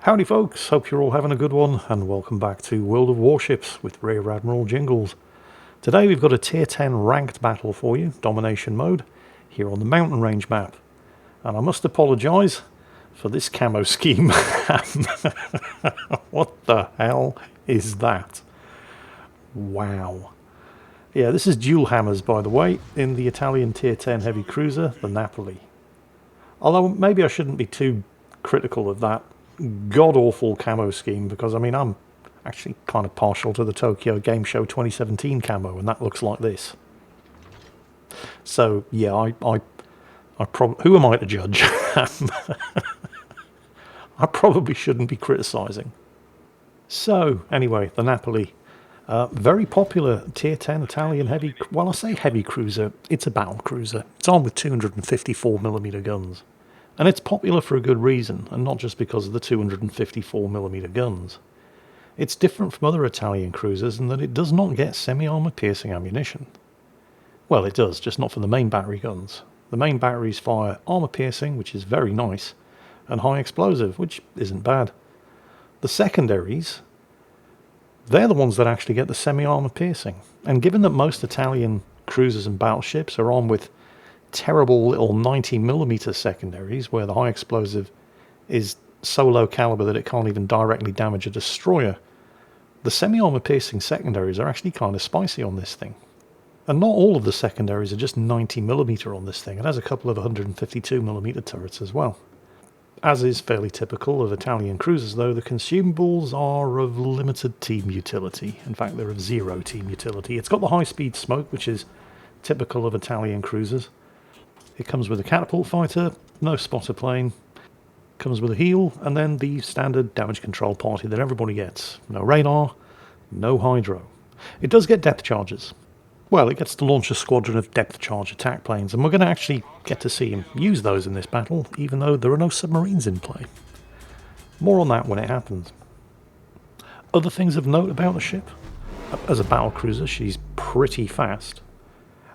Howdy folks, hope you're all having a good one, and welcome back to World of Warships with Rear Admiral Jingles. Today we've got a tier 10 ranked battle for you, domination mode, here on the mountain range map. And I must apologise for this camo scheme. What the hell is that? Wow. Yeah, this is dual hammers, by the way, in the Italian tier 10 heavy cruiser, the Napoli. Although maybe I shouldn't be too critical of that god-awful camo scheme, because I mean I'm actually kind of partial to the Tokyo Game Show 2017 camo, and that looks like this. So yeah, I who am I to judge? I probably shouldn't be criticising. So anyway, the Napoli, very popular tier 10 Italian heavy. Well, I say heavy cruiser. It's a battle cruiser. It's armed with 254mm guns. And it's popular for a good reason, and not just because of the 254mm guns. It's different from other Italian cruisers in that it does not get semi-armor piercing ammunition. Well, it does, just not from the main battery guns. The main batteries fire armor piercing, which is very nice, and high explosive, which isn't bad. The secondaries, they're the ones that actually get the semi-armor piercing. And given that most Italian cruisers and battleships are armed with terrible little 90mm secondaries where the high explosive is so low caliber that it can't even directly damage a destroyer, the semi-armor piercing secondaries are actually kind of spicy on this thing. And not all of the secondaries are just 90mm on this thing. It has a couple of 152mm turrets as well. As is fairly typical of Italian cruisers though, the consumables are of limited team utility. In fact, they're of zero team utility. It's got the high speed smoke, which is typical of Italian cruisers. It comes with a catapult fighter, no spotter plane, comes with a heel, and then the standard damage control party that everybody gets. No radar, no hydro. It does get depth charges. Well, it gets to launch a squadron of depth charge attack planes, and we're going to actually get to see him use those in this battle, even though there are no submarines in play. More on that when it happens. Other things of note about the ship. As a battlecruiser, she's pretty fast.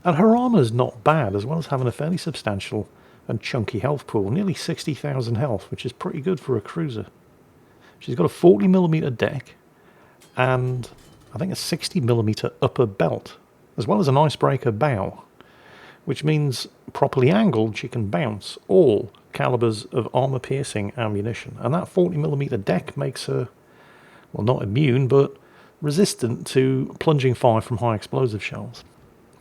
And her armour's not bad, as well as having a fairly substantial and chunky health pool, nearly 60,000 health, which is pretty good for a cruiser. She's got a 40mm deck, and I think a 60mm upper belt, as well as an icebreaker bow, which means properly angled she can bounce all calibers of armour-piercing ammunition. And that 40mm deck makes her, well, not immune, but resistant to plunging fire from high explosive shells.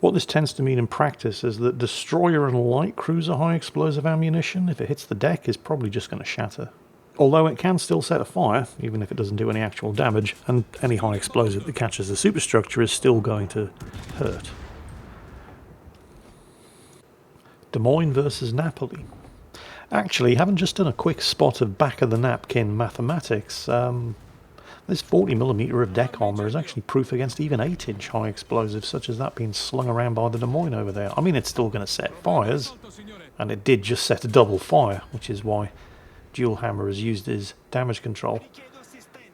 What this tends to mean in practice is that destroyer and light cruiser high explosive ammunition, if it hits the deck, is probably just going to shatter. Although it can still set a fire, even if it doesn't do any actual damage, and any high explosive that catches the superstructure is still going to hurt. Des Moines versus Napoli. Actually, having just done a quick spot of back of the napkin mathematics, this 40mm of deck armour is actually proof against even 8-inch high explosives, such as that being slung around by the Des Moines over there. I mean, it's still going to set fires, and it did just set a double fire, which is why dual hammer is used as damage control.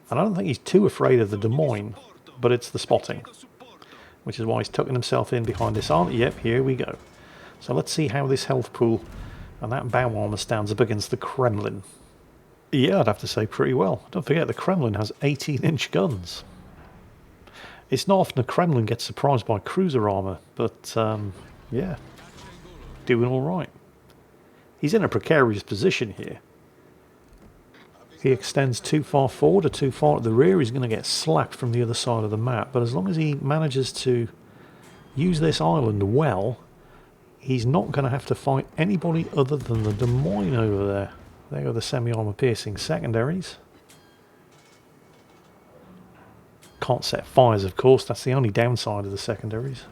And I don't think he's too afraid of the Des Moines, but it's the spotting, which is why he's tucking himself in behind this arm. Yep, here we go. So let's see how this health pool and that bow armour stands up against the Kremlin. Yeah, I'd have to say pretty well. Don't forget, the Kremlin has 18-inch guns. It's not often the Kremlin gets surprised by cruiser armour, but yeah, doing all right. He's in a precarious position here. If he extends too far forward or too far at the rear, he's going to get slapped from the other side of the map. But as long as he manages to use this island well, he's not going to have to fight anybody other than the Des Moines over there. There are the semi-armor piercing secondaries. Can't set fires, of course. That's the only downside of the secondaries.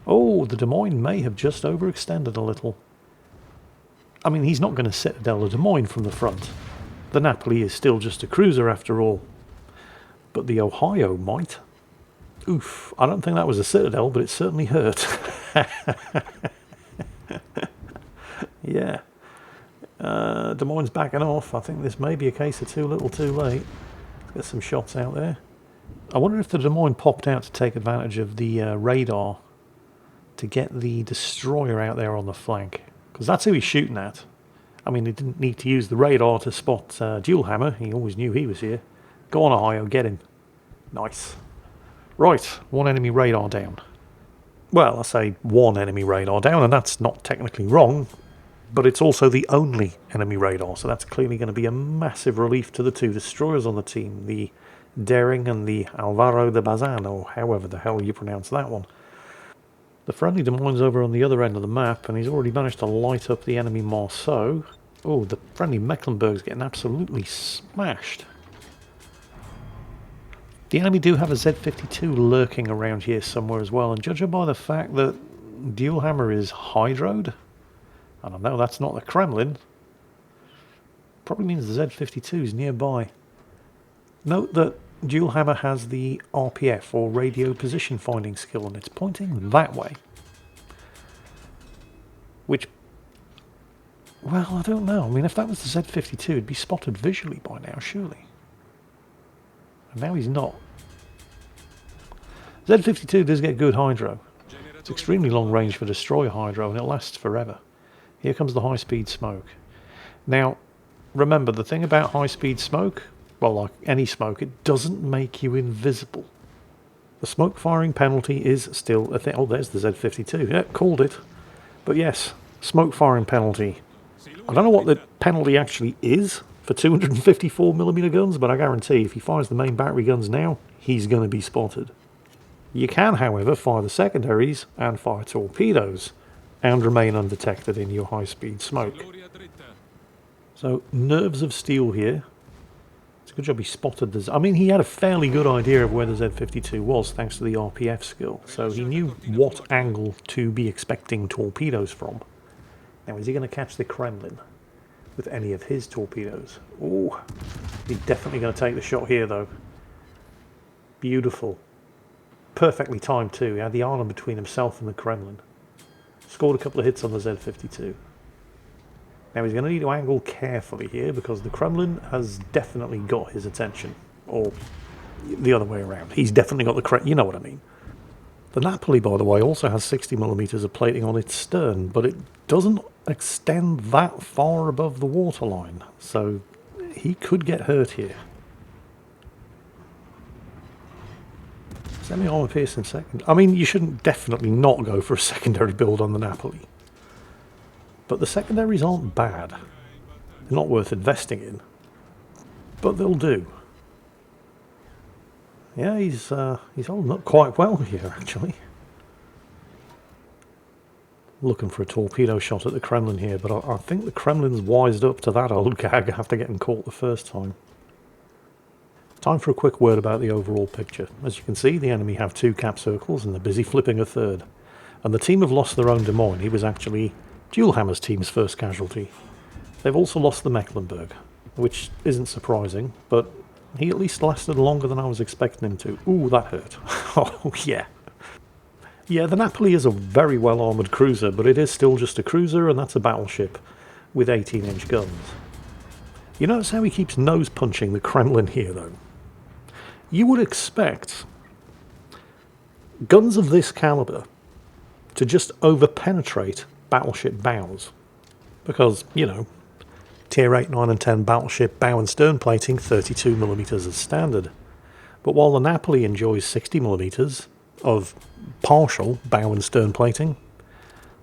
Oh, the Des Moines may have just overextended a little. I mean, he's not going to citadel the Des Moines from the front. The Napoli is still just a cruiser after all. But the Ohio might. Oof, I don't think that was a citadel, but it certainly hurt. Yeah. Des Moines backing off. I think this may be a case of too little too late. Let's get some shots out there. I wonder if the Des Moines popped out to take advantage of the radar to get the destroyer out there on the flank, because that's who he's shooting at. I mean, he didn't need to use the radar to spot Dual Hammer. He always knew he was here. Go on, Ohio, get him. Nice. Right, one enemy radar down. Well, I say one enemy radar down, and that's not technically wrong, but it's also the only enemy radar, so that's clearly going to be a massive relief to the two destroyers on the team, the Daring and the Alvaro de Bazan, or however the hell you pronounce that one. The friendly Des Moines over on the other end of the map, and he's already managed to light up the enemy Marceau. Oh, the friendly Mecklenburg's getting absolutely smashed. The enemy do have a Z-52 lurking around here somewhere as well, and judging by the fact that Dual Hammer is hydroed, I don't know, that's not the Kremlin. Probably means the Z-52 is nearby. Note that Dual Hammer has the RPF, or radio position finding skill, and it's pointing that way. Which, well, I don't know. I mean, if that was the Z-52, it'd be spotted visually by now, surely. And now he's not. Z-52 does get good hydro. It's extremely long range for destroyer hydro, and it lasts forever. Here comes the high-speed smoke. Now, remember, the thing about high-speed smoke, well, like any smoke, it doesn't make you invisible. The smoke firing penalty is still a thing. Oh, there's the Z-52. Yeah, called it. But yes, smoke firing penalty. I don't know what the penalty actually is for 254mm guns, but I guarantee if he fires the main battery guns now, he's going to be spotted. You can, however, fire the secondaries and fire torpedoes and remain undetected in your high-speed smoke. So, nerves of steel here. It's a good job he spotted this. I mean, he had a fairly good idea of where the Z-52 was, thanks to the RPF skill. So he knew what angle to be expecting torpedoes from. Now, is he going to catch the Kremlin with any of his torpedoes? Oh, he's definitely going to take the shot here, though. Beautiful. Perfectly timed, too. He had the island between himself and the Kremlin. Scored a couple of hits on the Z-52. Now he's going to need to angle carefully here because the Kremlin has definitely got his attention. Or the other way around. He's definitely got the Kremlin. You know what I mean. The Napoli, by the way, also has 60mm of plating on its stern, but it doesn't extend that far above the waterline. So he could get hurt here. Semi-armor piercing second. I mean, you shouldn't definitely not go for a secondary build on the Napoli. But the secondaries aren't bad. They're not worth investing in. But they'll do. Yeah, he's holding up quite well here, actually. Looking for a torpedo shot at the Kremlin here, but I think the Kremlin's wised up to that old gag after getting caught the first time. Time for a quick word about the overall picture. As you can see, the enemy have two cap circles and they're busy flipping a third. And the team have lost their own Des Moines. He was actually Dual Hammer's team's first casualty. They've also lost the Mecklenburg, which isn't surprising, but he at least lasted longer than I was expecting him to. Ooh, that hurt. Oh, yeah. Yeah, the Napoli is a very well-armoured cruiser, but it is still just a cruiser, and that's a battleship with 18-inch guns. You notice how he keeps nose-punching the Kremlin here, though? You would expect guns of this caliber to just over-penetrate battleship bows. Because, you know, Tier 8, 9 and 10 battleship bow and stern plating, 32mm is standard. But while the Napoli enjoys 60mm of partial bow and stern plating,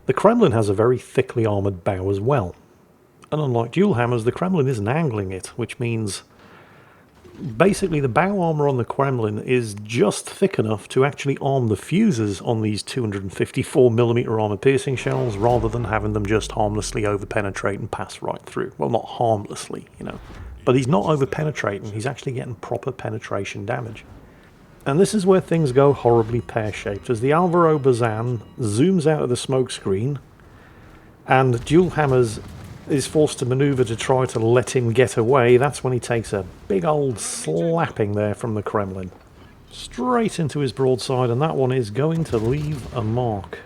the Kremlin has a very thickly armoured bow as well. And unlike Dual Hammers, the Kremlin isn't angling it, which means basically the bow armour on the Kremlin is just thick enough to actually arm the fuses on these 254mm armour piercing shells rather than having them just harmlessly over-penetrate and pass right through. Well, not harmlessly, you know. But he's not over-penetrating, he's actually getting proper penetration damage. And this is where things go horribly pear-shaped. As the Alvaro Bazan zooms out of the smoke screen and Dual Hammers is forced to manoeuvre to try to let him get away, that's when he takes a big old slapping there from the Kremlin. Straight into his broadside, and that one is going to leave a mark.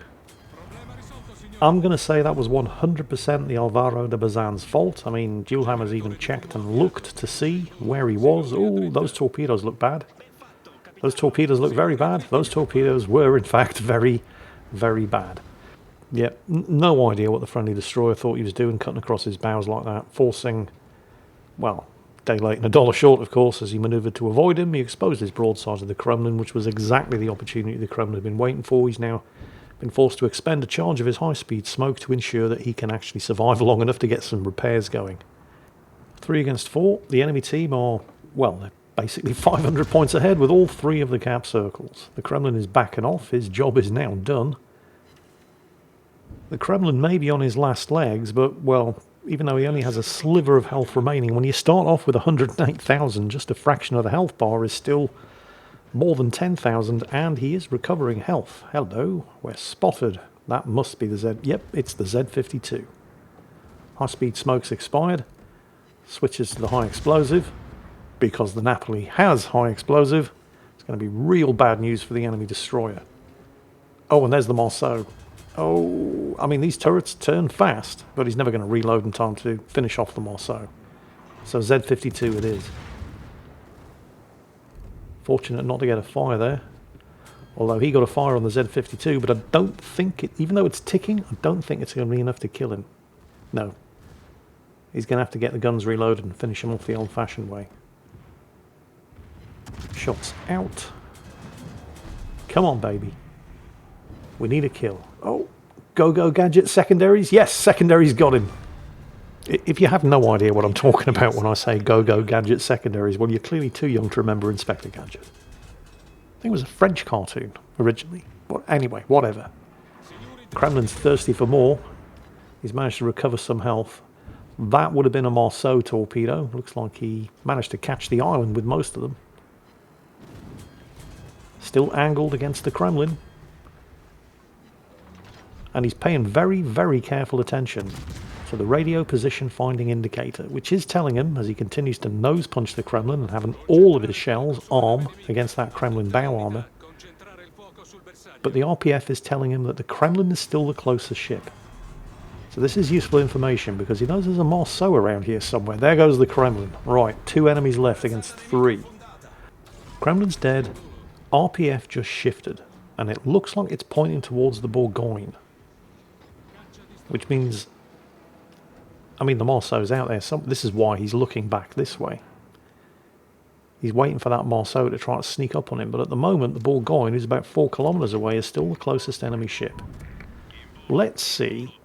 I'm going to say that was 100% the Alvaro de Bazan's fault. I mean, Dual Hammers even checked and looked to see where he was. Oh, those torpedoes look bad. Those torpedoes look very bad. Those torpedoes were, in fact, very, very bad. Yep, no idea what the friendly destroyer thought he was doing, cutting across his bows like that, forcing, well, day late and a dollar short, of course, as he manoeuvred to avoid him. He exposed his broadside to the Kremlin, which was exactly the opportunity the Kremlin had been waiting for. He's now been forced to expend a charge of his high-speed smoke to ensure that he can actually survive long enough to get some repairs going. 3 against 4. The enemy team are, well, they're basically 500 points ahead with all 3 of the cap circles. The Kremlin is backing off. His job is now done. The Kremlin may be on his last legs, but, well, even though he only has a sliver of health remaining, when you start off with 108,000, just a fraction of the health bar is still more than 10,000, and he is recovering health. Hello, we're spotted. That must be the Z. Yep, it's the Z52. High-speed smoke's expired. Switches to the high explosive, because the Napoli has high explosive. It's going to be real bad news for the enemy destroyer. Oh, and there's the Marceau. Oh, I mean, these turrets turn fast, but he's never going to reload in time to finish off the Marceau. So Z52 it is. Fortunate not to get a fire there. Although he got a fire on the Z52, but I don't think it, even though it's ticking, I don't think it's going to be enough to kill him. No. He's going to have to get the guns reloaded and finish him off the old-fashioned way. Shots out. Come on, baby. We need a kill. Oh, go gadget secondaries. Yes, secondaries got him. If you have no idea what I'm talking about when I say go gadget secondaries, well, you're clearly too young to remember Inspector Gadget. I think it was a French cartoon originally. But anyway, whatever. Kremlin's thirsty for more. He's managed to recover some health. That would have been a Marceau torpedo. Looks like he managed to catch the island with most of them. Still angled against the Kremlin. And he's paying very, very careful attention to the radio position finding indicator, which is telling him, as he continues to nose punch the Kremlin and having all of his shells arm against that Kremlin bow armor. But the RPF is telling him that the Kremlin is still the closest ship. So this is useful information because he knows there's a Marceau around here somewhere. There goes the Kremlin. Right, 2 enemies left against 3. Kremlin's dead. RPF just shifted, and it looks like it's pointing towards the Bourgogne. Which means, I mean, the Marceau's out there. This is why he's looking back this way. He's waiting for that Marceau to try to sneak up on him. But at the moment, the Bourgogne, who's about 4 kilometers away, is still the closest enemy ship. Let's see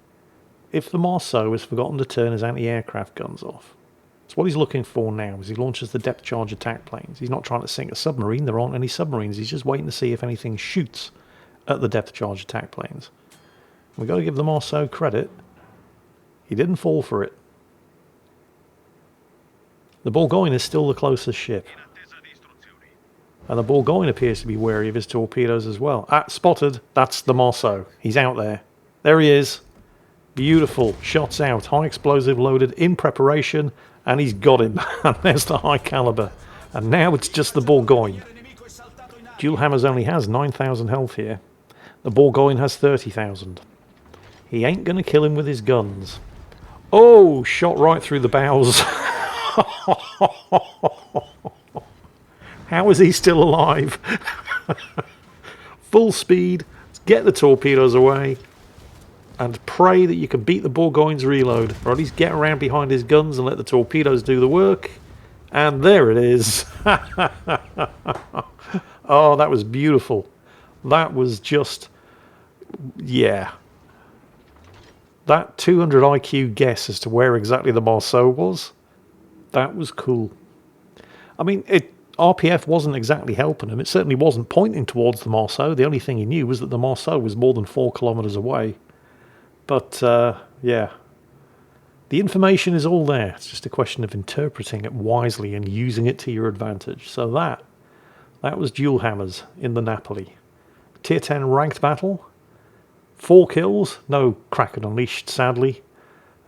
if the Marceau has forgotten to turn his anti-aircraft guns off. That's what he's looking for now, as he launches the depth charge attack planes. He's not trying to sink a submarine. There aren't any submarines. He's just waiting to see if anything shoots at the depth charge attack planes. We've got to give the Marceau credit. He didn't fall for it. The Bourgogne is still the closest ship. And the Bourgogne appears to be wary of his torpedoes as well. Ah, spotted. That's the Marceau. He's out there. There he is. Beautiful. Shots out. High explosive loaded in preparation. And he's got him. And there's the high caliber. And now it's just the Bourgogne. Dual Hammers only has 9,000 health here. The Bourgogne has 30,000. He ain't going to kill him with his guns. Oh, shot right through the bows. How is he still alive? Full speed. Get the torpedoes away. And pray that you can beat the Bourgogne's reload. Or at least get around behind his guns and let the torpedoes do the work. And there it is. Oh, that was beautiful. That was just... yeah. That 200 IQ guess as to where exactly the Marceau was, that was cool. I mean, RPF wasn't exactly helping him. It certainly wasn't pointing towards the Marceau. The only thing he knew was that the Marceau was more than 4 kilometers away. But, yeah. The information is all there. It's just a question of interpreting it wisely and using it to your advantage. So that was Dual Hammers in the Napoli. Tier 10 ranked battle. 4 kills, no Kraken Unleashed, sadly.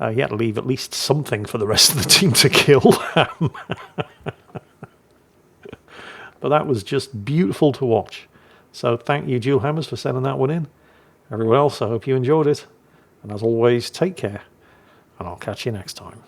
You had to leave at least something for the rest of the team to kill. But that was just beautiful to watch. So thank you, Dual Hammers, for sending that one in. Everyone else, I hope you enjoyed it. And as always, take care. And I'll catch you next time.